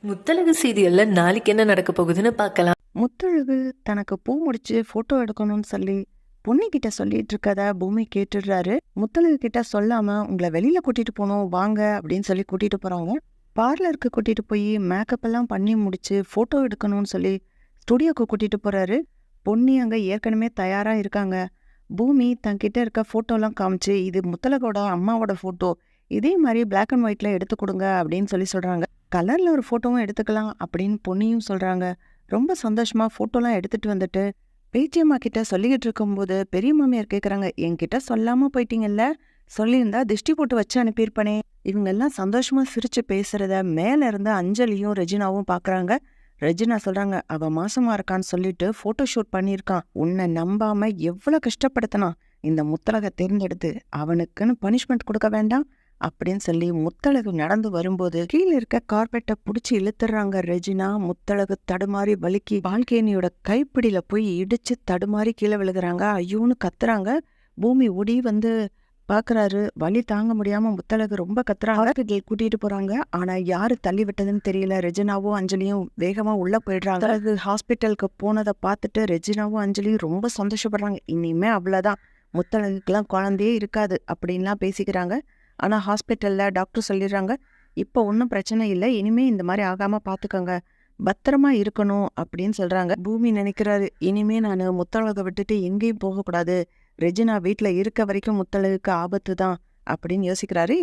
முத்தழகு சீரியல்ல நாளைக்கு என்ன நடக்க போகுதுன்னு பார்க்கலாம். முத்தழகு தனக்கு பூ முடிச்சு போட்டோ எடுக்கணும்னு சொல்லி பொண்ணு கிட்ட சொல்லிட்டு இருக்கத பூமி கேட்டுடுறாரு. முத்தழகு கிட்ட சொல்லாம உங்களை வெளியில கூட்டிட்டு போனோம் வாங்க அப்படின்னு சொல்லி கூட்டிட்டு போறாங்க. பார்லருக்கு கூட்டிட்டு போய் மேக்கப் எல்லாம் பண்ணி முடிச்சு போட்டோ எடுக்கணும்னு சொல்லி ஸ்டுடியோக்கு கூட்டிட்டு போறாரு. பொன்னி அங்க ஏற்கனவே தயாரா இருக்காங்க. பூமி தன்கிட்ட இருக்க போட்டோலாம் காமிச்சு இது முத்தழகோட அம்மாவோட போட்டோ, இதே மாதிரி பிளாக் அண்ட் ஒயிட்ல எடுத்து கொடுங்க அப்படின்னு சொல்லி சொல்றாங்க. கலர்ல ஒரு போட்டோவும் எடுத்துக்கலாம் அப்படின்னு பொன்னியும் சொல்றாங்க. ரொம்ப சந்தோஷமா போட்டோலாம் எடுத்துட்டு வந்துட்டு பேச்சியம்மா கிட்ட சொல்லிக்கிட்டு இருக்கும்போது பெரிய மாமியார் கேக்குறாங்க, என்கிட்ட சொல்லாம போயிட்டீங்கல்ல, சொல்லியிருந்தா திஷ்டி போட்டு வச்சு அனுப்பியிருப்பனே. இவங்க எல்லாம் சந்தோஷமா சிரிச்சு பேசுறத மேல இருந்து அஞ்சலியும் ரெஜினாவும் பாக்குறாங்க. ரெஜினா சொல்றாங்க, அவ மாசமா இருக்கான்னு சொல்லிட்டு போட்டோ ஷூட் பண்ணியிருக்கான், உன்னை நம்பாம எவ்வளவு கஷ்டப்படுத்தினான், இந்த முத்தழகை தேர்ந்தெடுத்து அவனுக்குன்னு பனிஷ்மெண்ட் கொடுக்க வேண்டாம் அப்படின்னு சொல்லி முத்தழகு நடந்து வரும்போது கீழே இருக்க கார்பெட்டை புடிச்சு இழுத்துறாங்க ரெஜினா. முத்தழகு தடுமாறி வலிக்கி பால்கேனியோட கைப்பிடியில போய் இடிச்சு தடுமாறி கீழே விழுகுறாங்க. ஐயோன்னு கத்துறாங்க. பூமி ஓடி வந்து பாக்குறாரு. வலி தாங்க முடியாம முத்தழகு ரொம்ப கத்துறாங்க. ஹாஸ்பிட்டல் கூட்டிட்டு போறாங்க. ஆனா யாரு தள்ளி விட்டதுன்னு தெரியல. ரெஜினாவும் அஞ்சலியும் வேகமா உள்ள போயிடுறாங்க. ஹாஸ்பிட்டலுக்கு போனதை பார்த்துட்டு ரெஜினாவும் அஞ்சலியும் ரொம்ப சந்தோஷப்படுறாங்க. இனிமே அவ்வளவுதான், முத்தழகுக்கெல்லாம் குழந்தையே இருக்காது அப்படின்லாம் பேசிக்கிறாங்க. ஆனா ஹாஸ்பிட்டல்ல டாக்டர் சொல்லிடுறாங்க, இப்போ ஒன்றும் பிரச்சனை இல்லை, இனிமே இந்த மாதிரி ஆகாம பாத்துக்கோங்க, பத்திரமா இருக்கணும் அப்படின்னு சொல்றாங்க. பூமி நினைக்கிறாரு, இனிமே நான் முத்தழகை விட்டுட்டு எங்கேயும் போகக்கூடாது, ரெஜினா வீட்டுல இருக்க வரைக்கும் முத்தழகுக்கு ஆபத்து தான் அப்படின்னு யோசிக்கிறாரு.